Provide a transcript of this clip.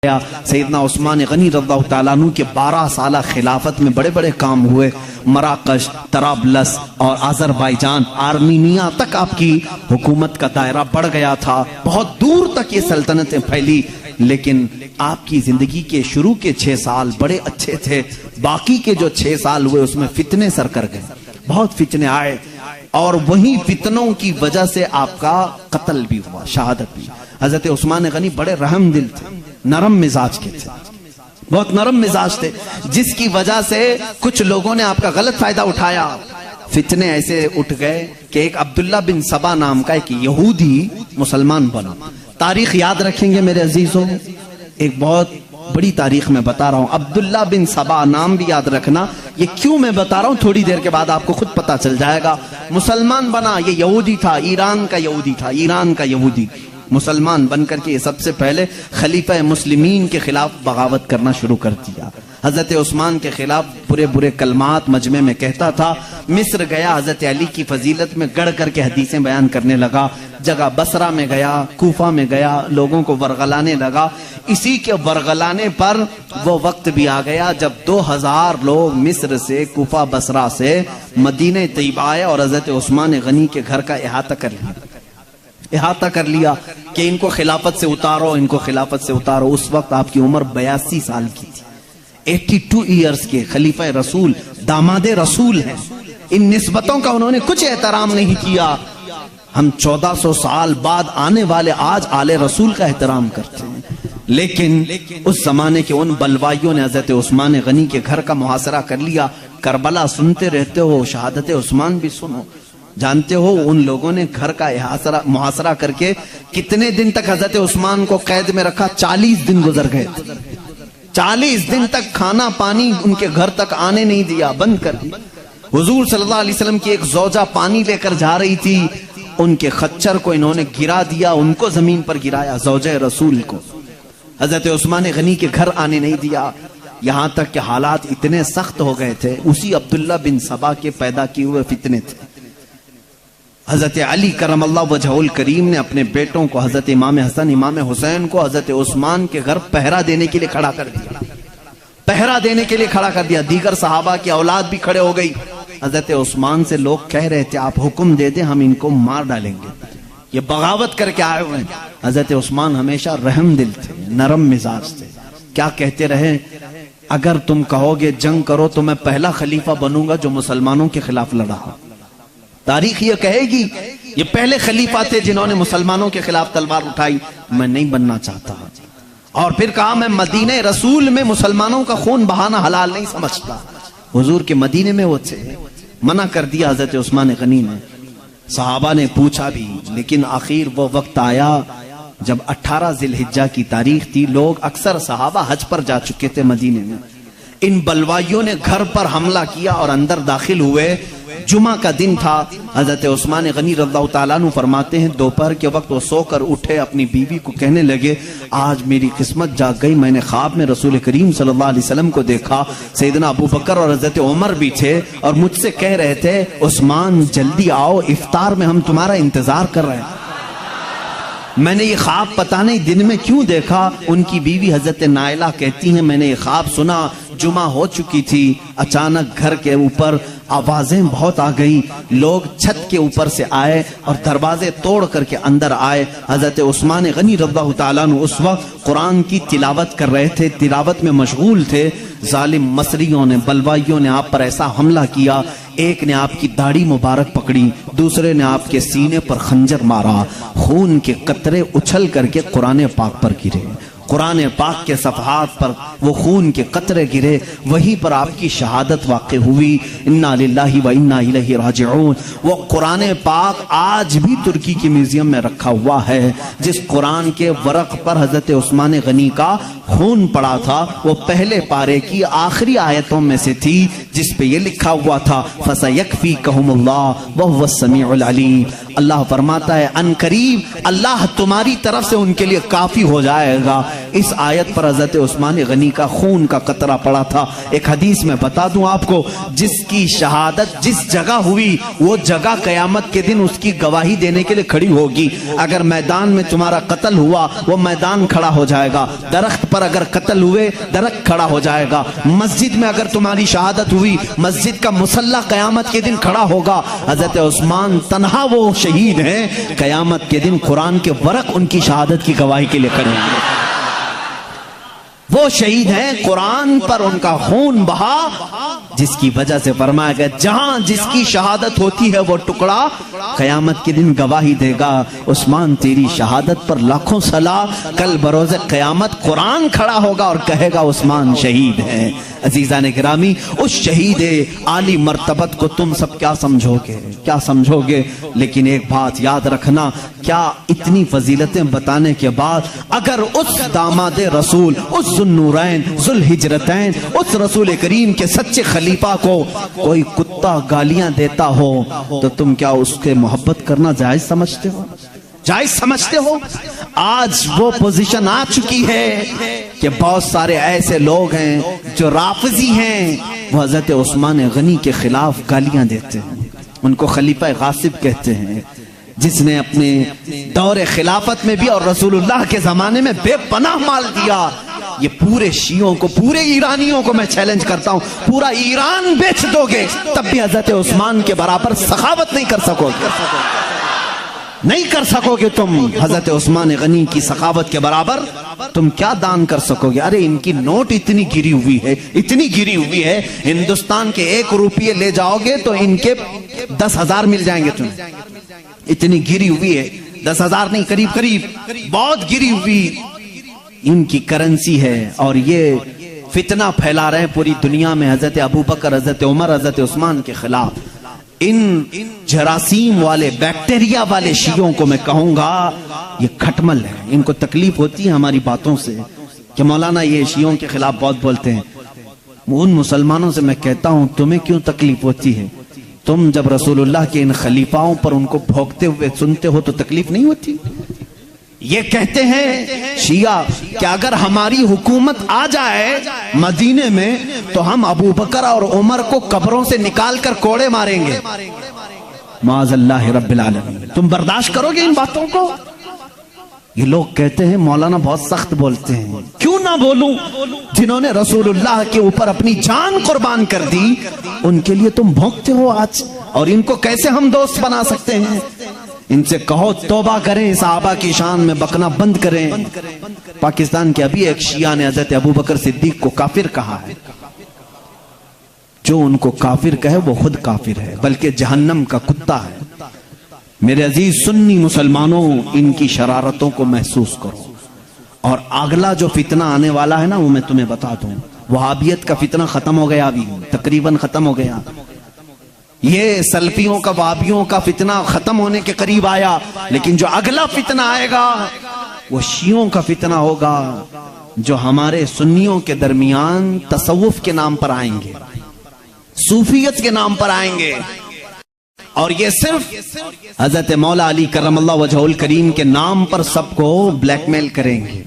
سیدنا عثمان غنی رضی اللہ تعالیٰ عنہ کے 12 سالہ خلافت میں بڑے بڑے کام ہوئے. مراکش، طرابلس اور آذربائیجان، آرمینیا تک آپ کی حکومت کا دائرہ بڑھ گیا تھا. بہت دور تک یہ سلطنتیں پھیلی. لیکن آپ کی زندگی کے شروع کے 6 سال بڑے اچھے تھے. باقی کے جو 6 سال ہوئے اس میں فتنے سر کر گئے. بہت فتنے آئے اور وہی فتنوں کی وجہ سے آپ کا قتل بھی ہوا، شہادت بھی. حضرت عثمان غنی بڑے رحم دل تھے، نرم مزاج کے تھے، بہت نرم مزاج تھے، جس کی وجہ سے کچھ لوگوں نے آپ کا غلط فائدہ اٹھایا. فتنے ایسے اٹھ گئے کہ ایک عبداللہ بن سبا نام کا ایک یہودی مسلمان بنا. تاریخ یاد رکھیں گے میرے عزیزوں، ایک بہت بڑی تاریخ میں بتا رہا ہوں. عبداللہ بن سبا نام بھی یاد رکھنا. یہ کیوں میں بتا رہا ہوں تھوڑی دیر کے بعد آپ کو خود پتا چل جائے گا. مسلمان بنا، یہ یہودی تھا، ایران کا یہودی تھا، ایران کا یہودی. مسلمان بن کر کے یہ سب سے پہلے خلیفہ مسلمین کے خلاف بغاوت کرنا شروع کر دیا. حضرت عثمان کے خلاف برے برے کلمات مجمع میں کہتا تھا. مصر گیا، حضرت علی کی فضیلت میں گڑھ کر کے حدیثیں بیان کرنے لگا. جگہ بصرہ میں گیا، کوفہ میں گیا، لوگوں کو ورغلانے لگا. اسی کے ورغلانے پر وہ وقت بھی آ گیا جب 2000 لوگ مصر سے، کوفہ بصرہ سے مدینہ طیبہ آئے اور حضرت عثمان غنی کے گھر کا احاطہ کر لیا کہ ان کو خلافت سے اتارو، ان کو خلافت سے اتارو. اس وقت آپ کی عمر 82 سال کی تھی. 82 ایئرز کے خلیفہ رسول، داماد رسول ہیں. ان نسبتوں کا انہوں نے کچھ احترام نہیں کیا. ہم 1400 سال بعد آنے والے آج آل رسول کا احترام کرتے ہیں. لیکن اس زمانے کے ان بلوائیوں نے حضرت عثمان غنی کے گھر کا محاصرہ کر لیا. کربلا سنتے رہتے ہو، شہادت عثمان بھی سنو. جانتے ہو ان لوگوں نے گھر کا محاصرہ کر کے کتنے دن تک حضرت عثمان کو قید میں رکھا؟ 40 دن گزر گئے. 40 دن تک کھانا پانی ان کے گھر تک آنے نہیں دیا، بند کر دیا. حضور صلی اللہ علیہ وسلم کی ایک زوجہ پانی لے کر جا رہی تھی، ان کے خچر کو انہوں نے گرا دیا، ان کو زمین پر گرایا، زوجہ رسول کو. حضرت عثمان غنی کے گھر آنے نہیں دیا. یہاں تک کہ حالات اتنے سخت ہو گئے تھے. اسی عبداللہ بن سبا کے پیدا کیے ہوئے فتنے تھے. حضرت علی کرم اللہ وجہہ الکریم نے اپنے بیٹوں کو، حضرت امام حسن، امام حسین کو حضرت عثمان کے گھر پہرا دینے کے لیے کھڑا کر دیا. پہرا دینے کے لیے کھڑا کر دیا. دیگر صحابہ کی اولاد بھی کھڑے ہو گئی. حضرت عثمان سے لوگ کہہ رہے تھے آپ حکم دے دیں ہم ان کو مار ڈالیں گے، یہ بغاوت کر کے آئے ہوئے ہیں. حضرت عثمان ہمیشہ رحم دل تھے، نرم مزاج تھے. کیا کہتے رہے؟ اگر تم کہو گے جنگ کرو تو میں پہلا خلیفہ بنوں گا جو مسلمانوں کے خلاف لڑا. تاریخ یہ کہے گی یہ پہلے خلیفہ تھے جنہوں نے مسلمانوں کے خلاف تلوار اٹھائی. میں نہیں بننا چاہتا. اور پھر کہا میں مدینہ رسول میں مسلمانوں کا خون بہانا حلال نہیں سمجھتا. حضور کے مدینے میں وہ تھے. منع کر دیا حضرت عثمان غنی نے. صحابہ نے پوچھا بھی، لیکن آخر وہ وقت آیا جب 18 ذی الحجہ کی تاریخ تھی. لوگ اکثر صحابہ حج پر جا چکے تھے مدینے میں. ان بلوائیوں نے گھر پر حملہ کیا اور اندر داخل ہوئے. جمعہ کا دن تھا. حضرت عثمان غنی رضی اللہ تعالیٰ عنہ فرماتے ہیں دوپہر کے وقت وہ سو کر اٹھے، اپنی بیوی کو کہنے لگے آج میری قسمت جاگ گئی. میں نے خواب میں رسول کریم صلی اللہ علیہ وسلم کو دیکھا. سیدنا ابو بکر اور حضرت عمر بھی تھے اور مجھ سے کہہ رہے تھے عثمان جلدی آؤ، افطار میں ہم تمہارا انتظار کر رہے ہیں. میں نے یہ خواب پتہ نہیں دن میں کیوں دیکھا. ان کی بیوی حضرت نائلہ کہتی ہیں میں نے یہ خواب سنا، جمعہ ہو چکی تھی، اچانک گھر کے اوپر آوازیں بہت آ گئی. لوگ چھت کے اوپر سے آئے اور دروازے توڑ کر کے اندر آئے. حضرت عثمان غنی رضی اللہ تعالیٰ عنہ اس وقت قرآن کی تلاوت کر رہے تھے، تلاوت میں مشغول تھے. ظالم مصریوں نے، بلوائیوں نے آپ پر ایسا حملہ کیا. ایک نے آپ کی داڑھی مبارک پکڑی، دوسرے نے آپ کے سینے پر خنجر مارا. خون کے قطرے اچھل کر کے قرآن پاک پر گرے. قرآن پاک کے صفحات پر وہ خون کے قطرے گرے. وہیں پر آپ کی شہادت واقع ہوئی. انا للہ و انا الیہ راجعون. وہ قرآن پاک آج بھی ترکی کے میوزیم میں رکھا ہوا ہے. جس قرآن کے ورق پر حضرت عثمان غنی کا خون پڑا تھا وہ پہلے پارے کی آخری آیتوں میں سے تھی جس پہ یہ لکھا ہوا تھا فَسَيَكْفِيكَهُمُ اللَّهُ وَهُوَ السَّمِيعُ الْعَلِيمُ. اللہ فرماتا ہے ان قریب اللہ تمہاری طرف سے ان کے لیے کافی ہو جائے گا۔ اس آیت پر حضرت عثمان غنی کا خون کا قطرہ پڑا تھا۔ ایک حدیث میں بتا دوں آپ کو، جس کی شہادت جس جگہ ہوئی وہ جگہ قیامت کے دن اس کی گواہی دینے کے لیے کھڑی ہوگی۔ اگر میدان میں تمہارا قتل ہوا وہ میدان کھڑا ہو جائے گا، درخت پر اگر قتل ہوئے درخت کھڑا ہو جائے گا، مسجد میں اگر تمہاری شہادت ہوئی مسجد کا مصلی قیامت کے دن کھڑا ہوگا۔ حضرت عثمان تنہا وہ شہید ہیں، قیامت کے دن قرآن کے ورق ان کی شہادت کی گواہی کے لیے کھڑے ہیں۔ وہ شہید ہیں قرآن پر ان کا خون بہا، جس کی وجہ سے فرمایا گیا جہاں جس کی شہادت ہوتی ہے وہ ٹکڑا قیامت کے دن گواہی دے گا۔ عثمان تیری شہادت پر لاکھوں صلاح، کل بروز قیامت قرآن کھڑا ہوگا اور کہے گا عثمان شہید ہے۔ عزیزان گرامی، اس شہید عالی مرتبت کو تم سب کیا سمجھو گے؟ لیکن ایک بات یاد رکھنا، کیا اتنی فضیلتیں بتانے کے بعد اگر اس داماد رسول، اس ذوالنورین ذوالہجرتین، اس رسول کریم کے سچے خلیفہ کو کوئی کتا گالیاں دیتا ہو تو تم کیا اس کے محبت کرنا جائز سمجھتے ہو؟ جائز سمجھتے ہو؟ آج وہ پوزیشن آ چکی ہے کہ بہت سارے ایسے لوگ ہیں جو رافضی ہیں، وہ حضرت عثمان غنی کے خلاف گالیاں دیتے ہیں، ان کو خلیفہ غاصب کہتے ہیں، جس نے اپنے دور خلافت میں بھی اور رسول اللہ کے زمانے میں بے پناہ مال دیا۔ یہ پورے شیعوں کو، پورے ایرانیوں کو میں چیلنج کرتا ہوں، پورا ایران بیچ دو گے تب بھی حضرت عثمان کے برابر سخاوت نہیں کر سکو گے، نہیں کر سکو گے تم حضرت عثمان غنی کی سخاوت کے برابر۔ تم کیا دان کر سکو گے؟ ارے ان کی نوٹ اتنی گری ہوئی ہے، اتنی گری ہوئی ہے، ہندوستان کے 1 روپیے لے جاؤ گے تو ان کے 10,000 مل جائیں گے تمہیں، اتنی گری ہوئی ہے، 10,000 نہیں، قریب بہت گری ہوئی ان کی کرنسی ہے۔ اور یہ فتنہ پھیلا رہے ہیں پوری دنیا میں حضرت ابوبکر، حضرت عمر، حضرت عثمان کے خلاف۔ ان جراثیم والے، بیکٹیریا والے شیعوں کو میں کہوں گا یہ کھٹمل ہے، ان کو تکلیف ہوتی ہے ہماری باتوں سے کہ مولانا یہ شیعوں کے خلاف بہت بولتے ہیں۔ ان مسلمانوں سے میں کہتا ہوں تمہیں کیوں تکلیف ہوتی ہے؟ تم جب رسول اللہ کے ان خلیفاؤں پر ان کو بھونکتے ہوئے سنتے ہو تو تکلیف نہیں ہوتی؟ یہ کہتے ہیں شیعہ کہ اگر ہماری حکومت آ جائے مدینے میں تو ہم ابوبکر اور عمر کو قبروں سے نکال کر کوڑے ماریں گے۔ معاذ اللہ رب العالمین، تم برداشت کرو گے ان باتوں کو؟ یہ لوگ کہتے ہیں مولانا بہت سخت بولتے ہیں۔ کیوں نہ بولوں؟ جنہوں نے رسول اللہ کے اوپر اپنی جان قربان کر دی ان کے لیے تم بھونکتے ہو آج، اور ان کو کیسے ہم دوست بنا سکتے ہیں؟ ان سے کہو توبہ کریں، صحابہ کی شان میں بکنا بند کریں۔ پاکستان کے ابھی ایک شیعہ نے حضرت ابوبکر صدیق کو کافر کہا ہے۔ جو ان کو کافر کہے وہ خود کافر ہے، بلکہ جہنم کا کتا ہے۔ میرے عزیز سنی مسلمانوں، ان کی شرارتوں کو محسوس کرو، اور اگلا جو فتنہ آنے والا ہے نا وہ میں تمہیں بتا دوں۔ وہابیت کا فتنہ ختم ہو گیا، ابھی تقریباً ختم ہو گیا۔ یہ سلفیوں کا، وہابیوں کا فتنہ ختم ہونے کے قریب آیا، لیکن جو اگلا فتنہ آئے گا وہ شیعوں کا فتنہ ہوگا، جو ہمارے سنیوں کے درمیان تصوف کے نام پر آئیں گے، صوفیت کے نام پر آئیں گے، اور یہ صرف حضرت مولا علی کرم اللہ وجہہ الکریم کے نام پر سب کو بلیک میل کریں گے۔